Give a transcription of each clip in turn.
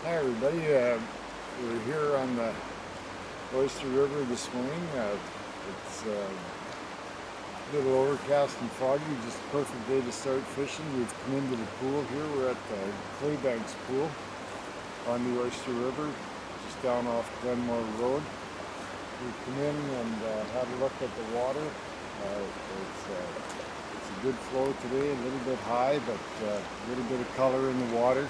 Hi everybody, we're here on the Oyster River this morning. It's a little overcast and foggy, just a perfect day to start fishing. We've come into the pool here. We're at the Claybanks pool on the Oyster River, just down off Glenmore Road. We've come in and had a look at the water. It's a good flow today, a little bit high, but a little bit of color in the water.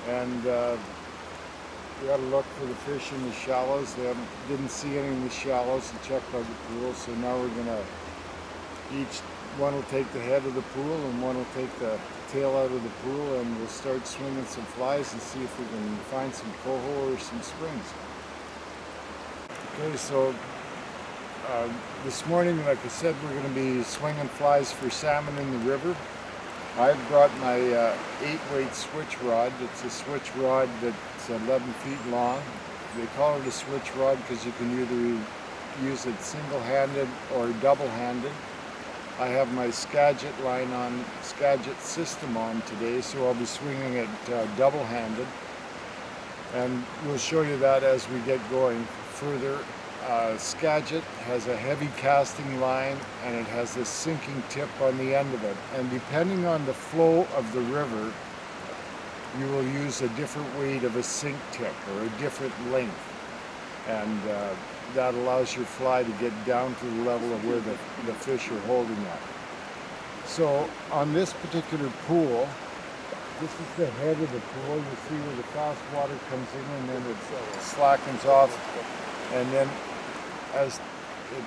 And we had a look for the fish in the shallows. Didn't see any in the shallows and checked out the pool. So now we're gonna one will take the head of the pool and one will take the tail out of the pool, and we'll start swinging some flies and see if we can find some coho or some springs. Okay, so this morning, like I said, we're going to be swinging flies for salmon in the river. I've brought my 8-weight switch rod. It's a switch rod that's 11 feet long. They call it a switch rod because you can either use it single-handed or double-handed. I have my Skagit line on, Skagit system on today, so I'll be swinging it double-handed. And we'll show you that as we get going further. Skagit has a heavy casting line and it has a sinking tip on the end of it, and depending on the flow of the river you will use a different weight of a sink tip or a different length, and that allows your fly to get down to the level of where the fish are holding at. So on this particular pool, this is the head of the pool. You see where the fast water comes in and then it slackens off, and then as it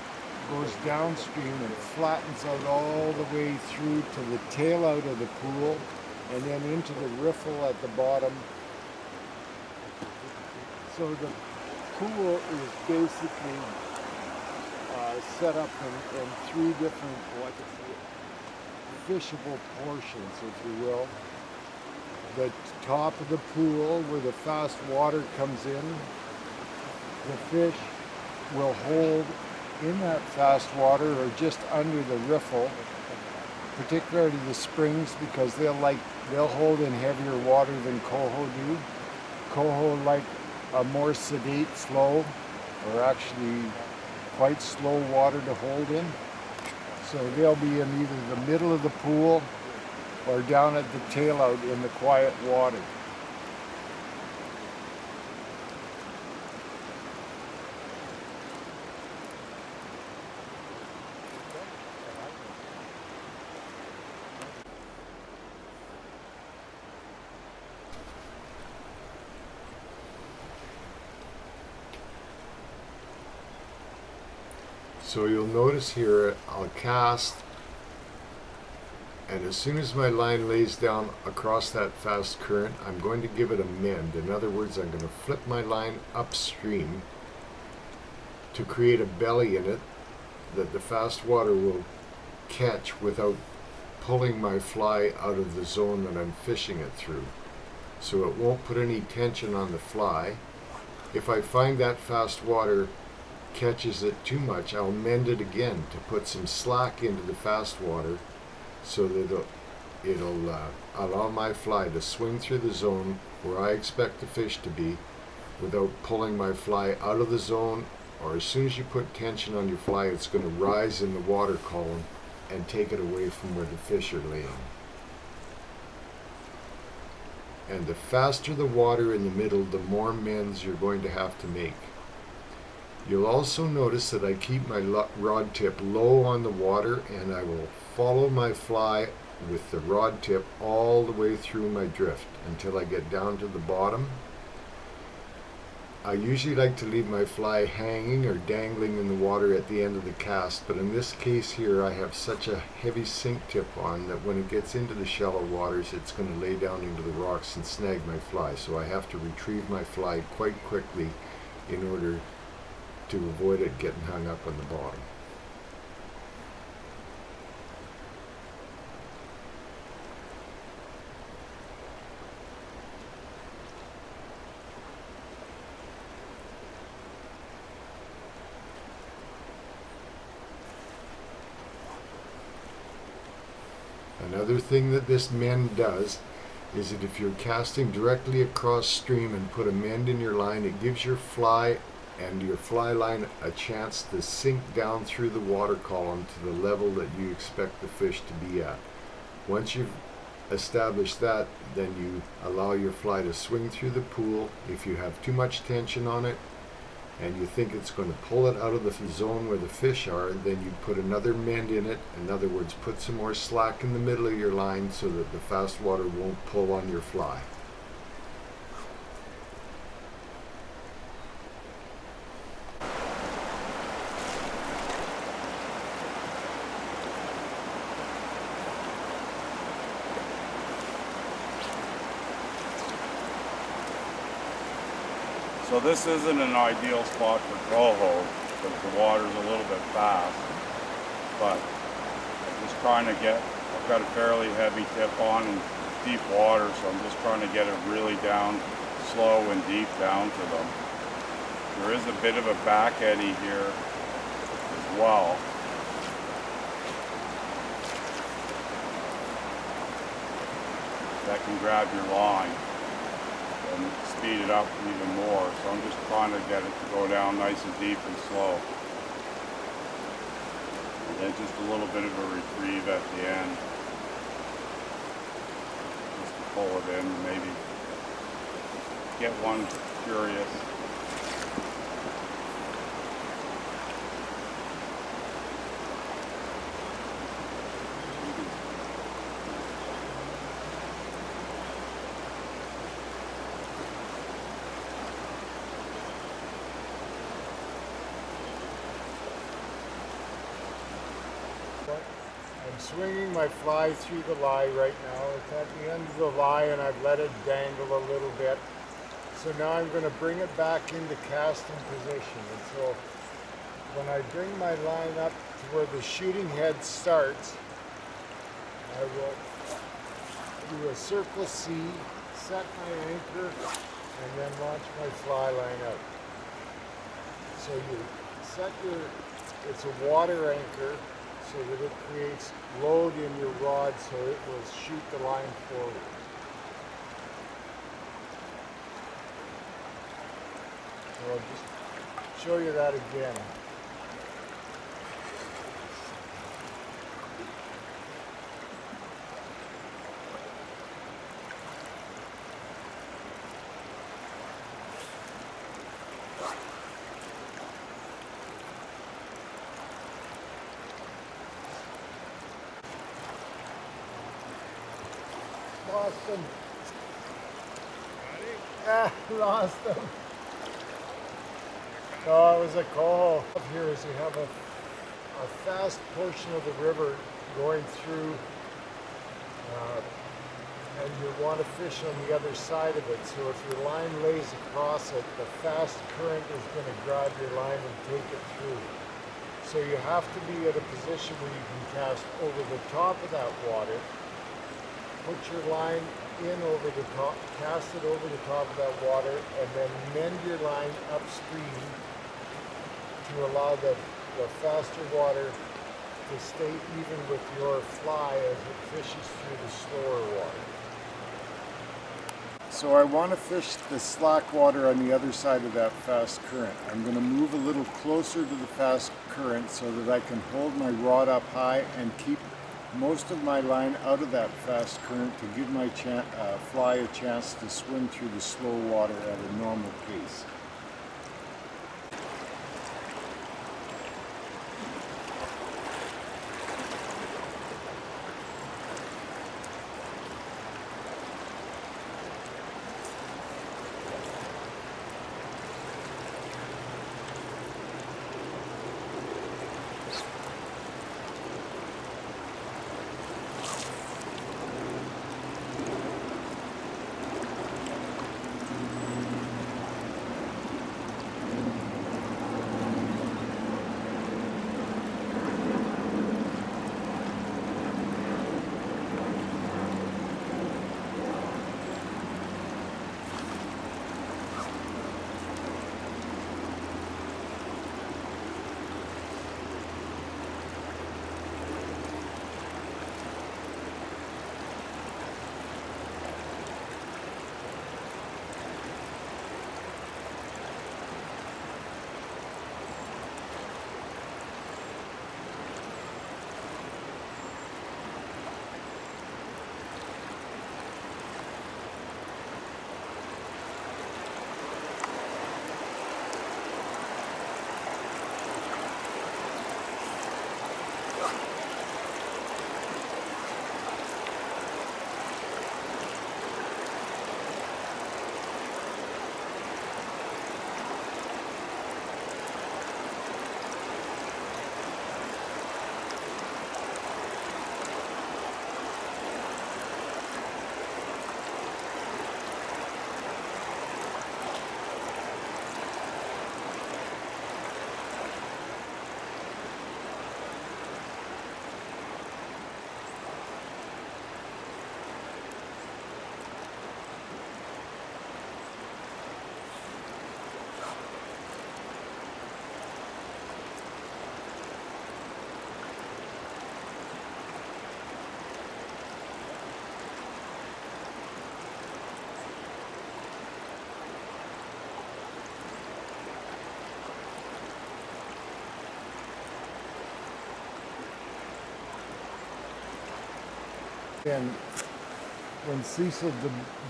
goes downstream, it flattens out all the way through to the tail out of the pool and then into the riffle at the bottom. So the pool is basically set up in three different fishable portions, if you will. The top of the pool where the fast water comes in, the fish will hold in that fast water or just under the riffle, particularly the springs, because they'll hold in heavier water than coho do. Coho like a more sedate flow, or actually quite slow water to hold in. So they'll be in either the middle of the pool or down at the tail out in the quiet water. So you'll notice here I'll cast, and as soon as my line lays down across that fast current, I'm going to give it a mend. In other words, I'm going to flip my line upstream to create a belly in it that the fast water will catch without pulling my fly out of the zone that I'm fishing it through. So it won't put any tension on the fly. If I find that fast water catches it too much, I'll mend it again to put some slack into the fast water so that it'll allow my fly to swing through the zone where I expect the fish to be without pulling my fly out of the zone, or as soon as you put tension on your fly, it's going to rise in the water column and take it away from where the fish are laying. And the faster the water in the middle, the more mends you're going to have to make. You'll also notice that I keep my rod tip low on the water, and I will follow my fly with the rod tip all the way through my drift until I get down to the bottom. I usually like to leave my fly hanging or dangling in the water at the end of the cast, but in this case here I have such a heavy sink tip on that when it gets into the shallow waters it's going to lay down into the rocks and snag my fly, so I have to retrieve my fly quite quickly in order to avoid it getting hung up on the bottom. Another thing that this mend does is that if you're casting directly across stream and put a mend in your line, it gives your fly and your fly line a chance to sink down through the water column to the level that you expect the fish to be at. Once you've established that, then you allow your fly to swing through the pool. If you have too much tension on it and you think it's going to pull it out of the zone where the fish are, then you put another mend in it. In other words, put some more slack in the middle of your line so that the fast water won't pull on your fly. So this isn't an ideal spot for coho because the water's a little bit fast, but I'm just trying to get, I've got a fairly heavy tip on and deep water, so I'm just trying to get it really down slow and deep down to them. There is a bit of a back eddy here as well. That can grab your line and speed it up even more. So I'm just trying to get it to go down nice and deep and slow. And then just a little bit of a reprieve at the end. Just to pull it in, maybe get one curious. I'm swinging my fly through the lie right now. It's at the end of the lie and I've let it dangle a little bit. So now I'm going to bring it back into casting position. And so when I bring my line up to where the shooting head starts, I will do a circle C, set my anchor, and then launch my fly line out. So you set it's a water anchor, so that it creates load in your rod so it will shoot the line forward. So I'll just show you that again. Lost him. Lost him. No, it was a coho. Up here is you have a fast portion of the river going through, and you want to fish on the other side of it. So if your line lays across it, the fast current is going to grab your line and take it through. So you have to be at a position where you can cast over the top of that water. Put your line in over the top, cast it over the top of that water, and then mend your line upstream to allow the faster water to stay even with your fly as it fishes through the slower water. So I want to fish the slack water on the other side of that fast current. I'm going to move a little closer to the fast current so that I can hold my rod up high and keep most of my line out of that fast current to give my fly a chance to swim through the slow water at a normal pace. And when Cecil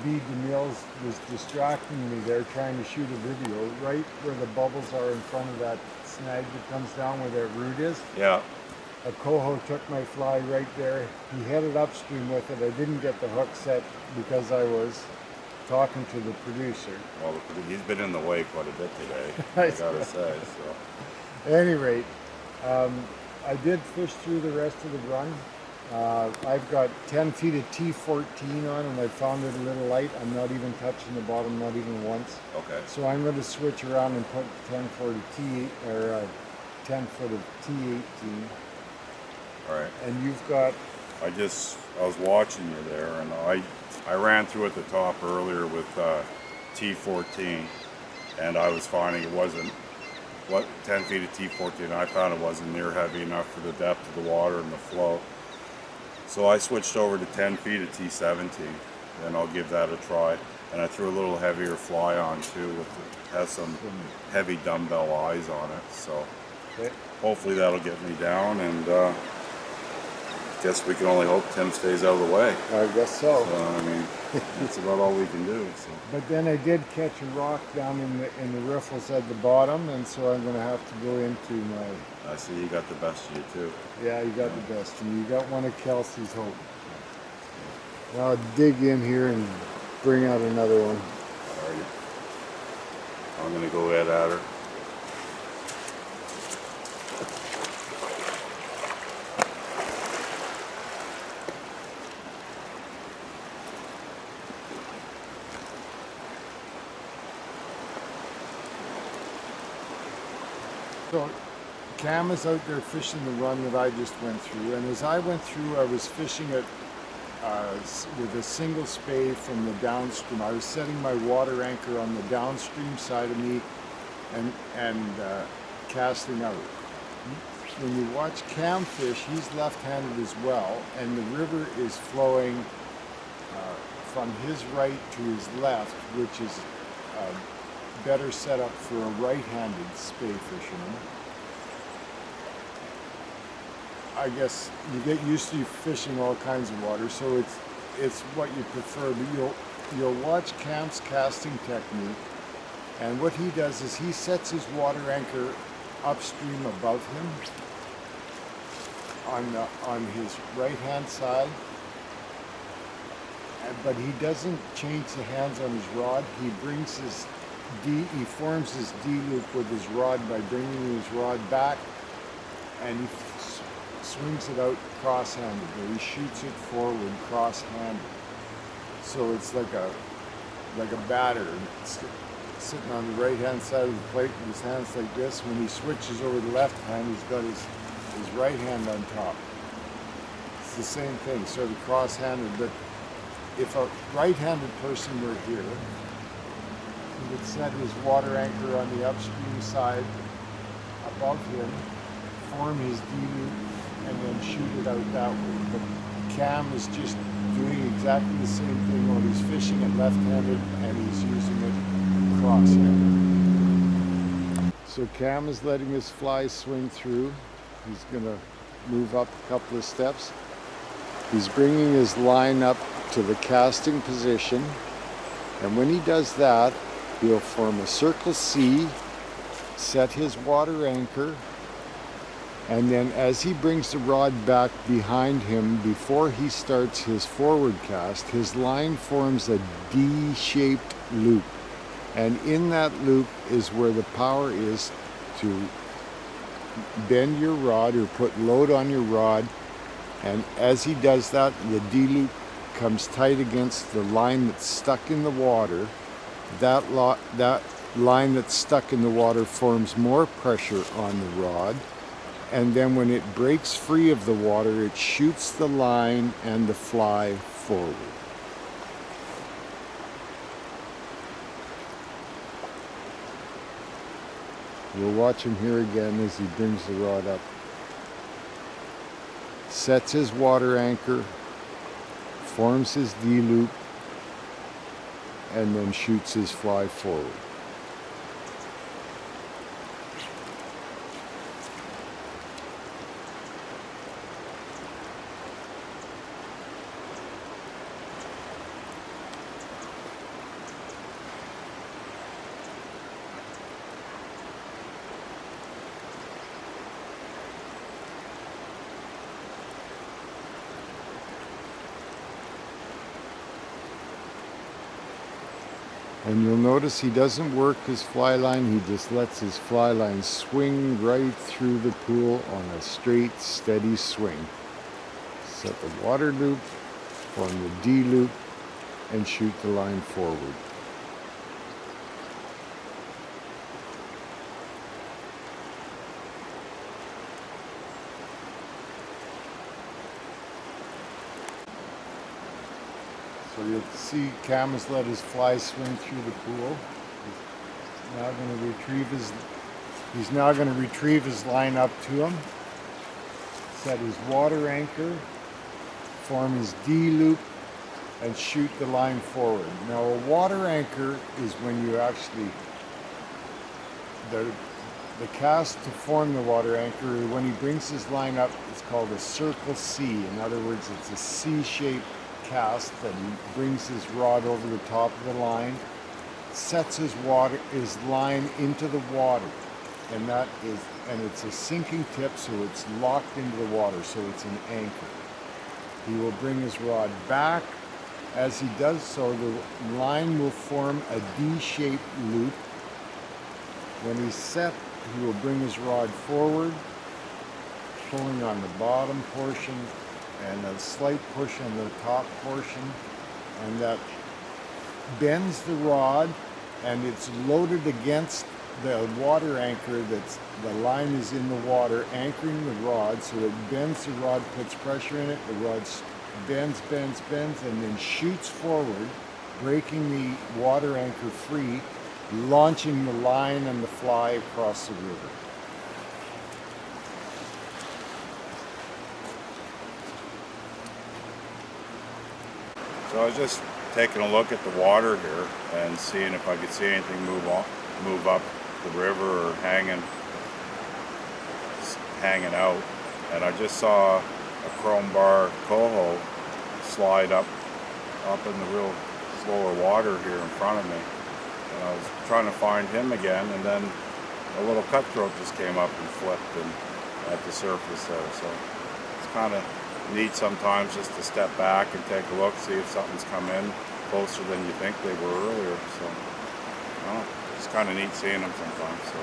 B. DeMille's was distracting me there trying to shoot a video, right where the bubbles are in front of that snag that comes down where that root is, Yeah. a coho took my fly right there. He headed upstream with it. I didn't get the hook set because I was talking to the producer. Well, he's been in the way quite a bit today, I gotta say. So. At any rate, I did fish through the rest of the run. I've got 10 feet of T14 on, and I found it a little light. I'm not even touching the bottom, not even once. Okay. So I'm going to switch around and put 10 foot of T or 10 foot of T18. All right. And you've got. I was watching you there, and I ran through at the top earlier with T14, and I was finding it wasn't 10 feet of T14. I found it wasn't near heavy enough for the depth of the water and the flow. So I switched over to 10 feet of T17, and I'll give that a try. And I threw a little heavier fly on too, has some heavy dumbbell eyes on it. So hopefully that'll get me down, and guess we can only hope Tim stays out of the way. I guess so. So I mean, that's about all we can do. So. But then I did catch a rock down in the riffles at the bottom, and so I'm going to have to go into my. I see you got the best of you too. Yeah, you got the best of me. You got one of Kelsey's hope. Now I'll dig in here and bring out another one. All right. I'm going to go head at her. So Cam is out there fishing the run that I just went through, and as I went through, I was fishing it with a single spay from the downstream. I was setting my water anchor on the downstream side of me and casting out. When you watch Cam fish, he's left-handed as well, and the river is flowing from his right to his left, which is better set up for a right-handed spay fisherman. I guess you get used to fishing all kinds of water, so it's what you prefer. But you'll watch Cam's casting technique, and what he does is he sets his water anchor upstream above him on his right-hand side, but he doesn't change the hands on his rod. He brings his he forms his D loop with his rod by bringing his rod back, and he swings it out cross-handed, or he shoots it forward cross-handed. So it's like a batter. It's sitting on the right-hand side of the plate with his hands like this. When he switches over the left hand, he's got his right hand on top. It's the same thing, sort of cross-handed. But if a right-handed person were here, he would set his water anchor on the upstream side above him, form his D loop, and then shoot it out that way. But Cam is just doing exactly the same thing, when he's fishing it left-handed and he's using it cross-handed. So Cam is letting his fly swing through. He's going to move up a couple of steps. He's bringing his line up to the casting position, and when he does that, he'll form a circle C, set his water anchor, and then as he brings the rod back behind him before he starts his forward cast, his line forms a D-shaped loop. And in that loop is where the power is to bend your rod or put load on your rod. And as he does that, the D-loop comes tight against the line that's stuck in the water. That line that's stuck in the water forms more pressure on the rod. And then when it breaks free of the water, it shoots the line and the fly forward. We'll watch him here again as he brings the rod up. Sets his water anchor, forms his D-loop, and then shoots his fly forward. And you'll notice he doesn't work his fly line, he just lets his fly line swing right through the pool on a straight, steady swing. Set the water loop, form the D loop, and shoot the line forward. So you'll see Cam has let his fly swing through the pool. He's now going to retrieve his line up to him. Set his water anchor, form his D loop, and shoot the line forward. Now a water anchor is when you actually, the cast to form the water anchor, when he brings his line up, it's called a circle C. In other words, it's a C-shaped cast that he brings his rod over the top of the line, sets his line into the water, and it's a sinking tip, so it's locked into the water, so it's an anchor. He will bring his rod back. As he does so, the line will form a D-shaped loop. When he's set, he will bring his rod forward, pulling on the bottom portion and a slight push on the top portion, and that bends the rod, and it's loaded against the water anchor. The line is in the water, anchoring the rod, so it bends the rod, puts pressure in it, the rod bends, and then shoots forward, breaking the water anchor free, launching the line and the fly across the river. So I was just taking a look at the water here and seeing if I could see anything move up the river or hanging out. And I just saw a chrome bar coho slide up in the real slower water here in front of me. And I was trying to find him again, and then a little cutthroat just came up and flipped at the surface there. So it's kind of neat sometimes just to step back and take a look, see if something's come in closer than you think they were earlier. So it's kind of neat seeing them sometimes. So.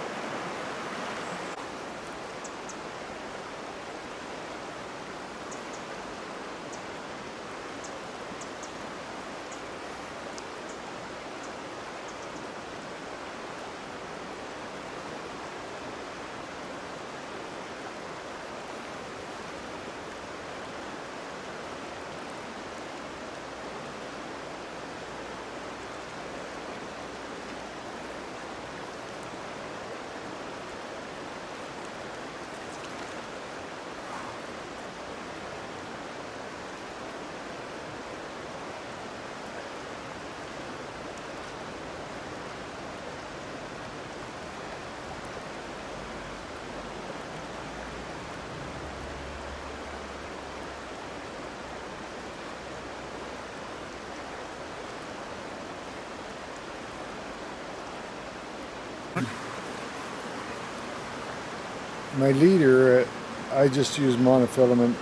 My leader, I just use monofilament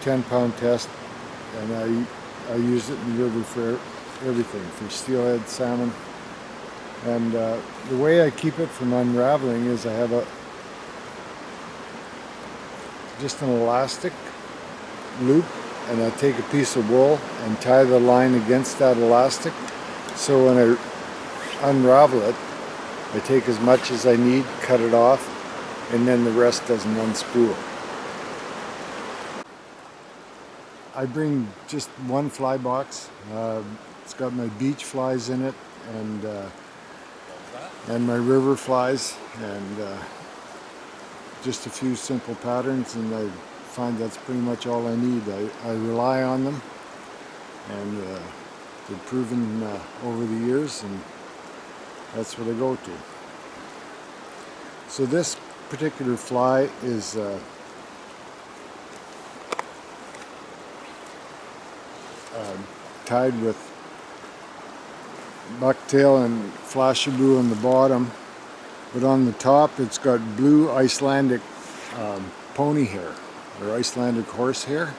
10-pound test, and I use it in the river for everything, for steelhead, salmon. And the way I keep it from unraveling is I have just an elastic loop, and I take a piece of wool and tie the line against that elastic. So when I unravel it, I take as much as I need, cut it off, and then the rest doesn't unspool. I bring just one fly box. It's got my beach flies in it, and my river flies, and just a few simple patterns, and I find that's pretty much all I need. I rely on them, and they've proven over the years, and that's what I go to. So this particular fly is tied with bucktail and flashabou on the bottom, but on the top it's got blue Icelandic pony hair, or Icelandic horse hair,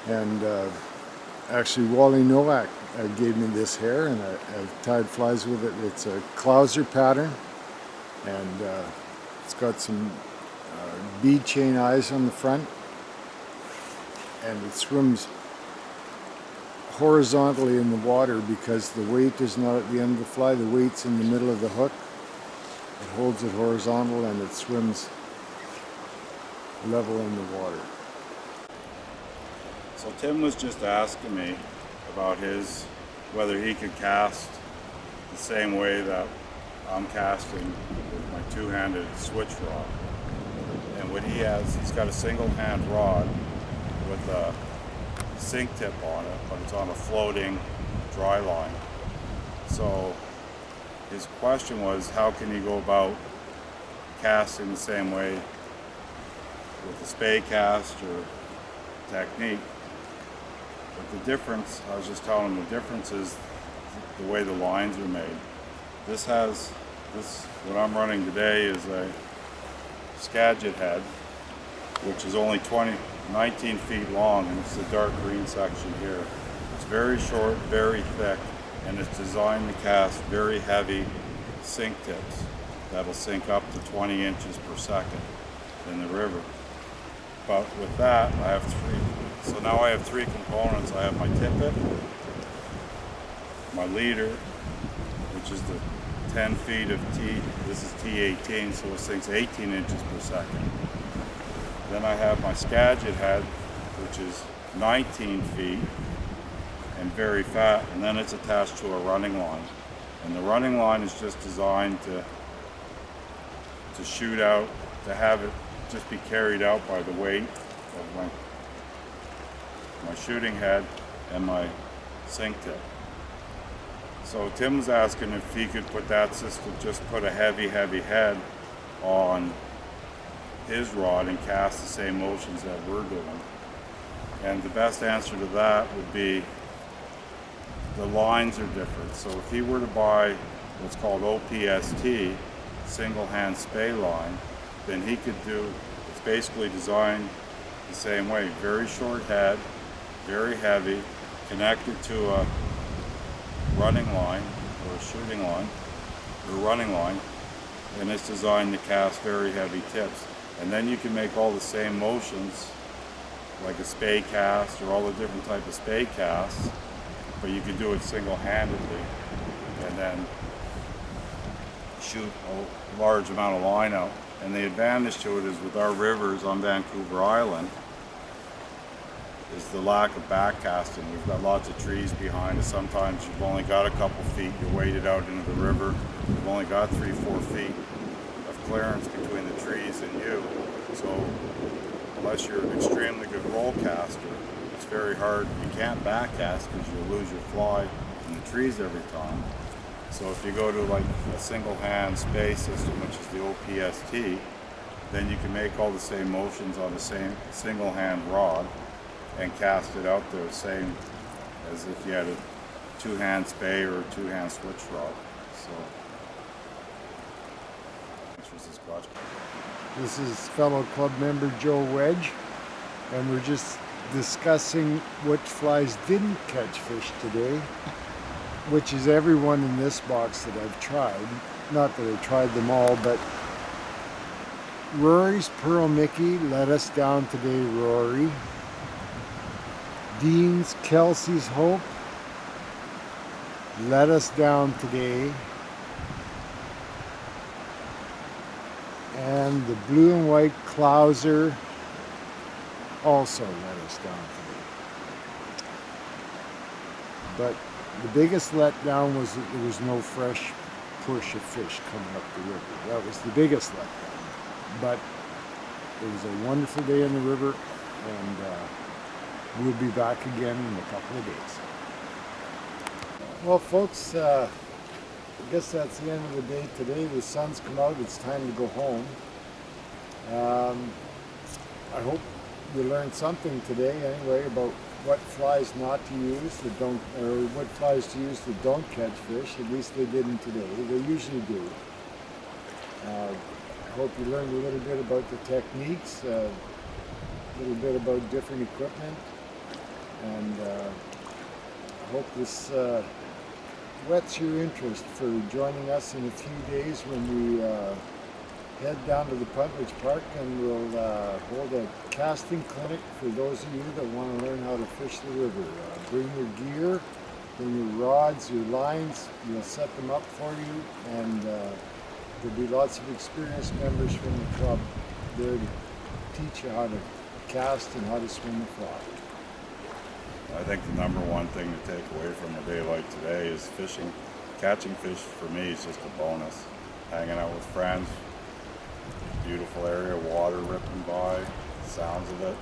and actually Wally Nowak gave me this hair, and I've tied flies with it. It's a clouser pattern, and it's got some bead chain eyes on the front, and it swims horizontally in the water because the weight is not at the end of the fly, the weight's in the middle of the hook. It holds it horizontal and it swims level in the water. So Tim was just asking me about whether he could cast the same way that I'm casting with my two-handed switch rod. And what he's got a single hand rod with a sink tip on it, but it's on a floating dry line. So his question was, how can you go about casting the same way with a spay cast or technique? But the difference, I was just telling him, the difference is the way the lines are made. What I'm running today is a Skagit head, which is only 19 feet long, and it's the dark green section here. It's very short, very thick, and it's designed to cast very heavy sink tips that'll sink up to 20 inches per second in the river. But with that, I have three. So now I have three components. I have my tippet, my leader, which is the 10 feet of T. This is T18, so it sinks 18 inches per second. Then I have my Skagit head, which is 19 feet and very fat, and then it's attached to a running line. And the running line is just designed to shoot out, to have it just be carried out by the weight of my shooting head and my sink tip. So Tim was asking if he could put that system, just put a heavy head on his rod and cast the same motions that we're doing. And the best answer to that would be the lines are different. So if he were to buy what's called OPST, single hand spay line, then he could do, it's basically designed the same way. Very short head, very heavy, connected to a running line or a shooting line or running line, and it's designed to cast very heavy tips. And then you can make all the same motions like a spay cast or all the different type of spay casts, but you can do it single-handedly and then shoot a large amount of line out. And the advantage to it is with our rivers on Vancouver Island is the lack of back casting. We've got lots of trees behind us. Sometimes you've only got a couple feet, you're waded out into the river. You've only got 3-4 feet of clearance between the trees and you. So unless you're an extremely good roll caster, it's very hard. You can't back cast because you'll lose your fly in the trees every time. So if you go to like a single hand spay system, which is the OPST, then you can make all the same motions on the same single hand rod and cast it out there, same as if you had a two-hand spay or a two-hand switch rod. So, which was this question? This is fellow club member Joe Wedge, and we're just discussing which flies didn't catch fish today, which is everyone in this box that I've tried. Not that I tried them all, but Rory's Pearl Mickey let us down today, Rory. Dean's Kelsey's Hope let us down today. And the blue and white Clouser also let us down today. But the biggest letdown was that there was no fresh push of fish coming up the river. That was the biggest letdown. But it was a wonderful day in the river, and we'll be back again in a couple of days. Well, folks, I guess that's the end of the day today. The sun's come out. It's time to go home. I hope you learned something today, anyway, about what flies not to use that don't, or what flies to use that don't catch fish. At least they didn't today. They usually do. I hope you learned a little bit about the techniques, a little bit about different equipment, and hope this whets your interest for joining us in a few days when we head down to the Puntledge Park, and we'll hold a casting clinic for those of you that want to learn how to fish the river. Bring your gear, bring your rods, your lines. We'll set them up for you, and there'll be lots of experienced members from the club there to teach you how to cast and how to swim the fly. I think the number one thing to take away from a day like today is fishing. Catching fish for me is just a bonus. Hanging out with friends, beautiful area, water ripping by, sounds of it.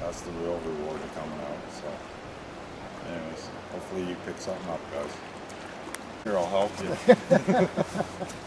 That's the real reward of coming out. So anyways, hopefully you pick something up, guys. Here, I'll help you.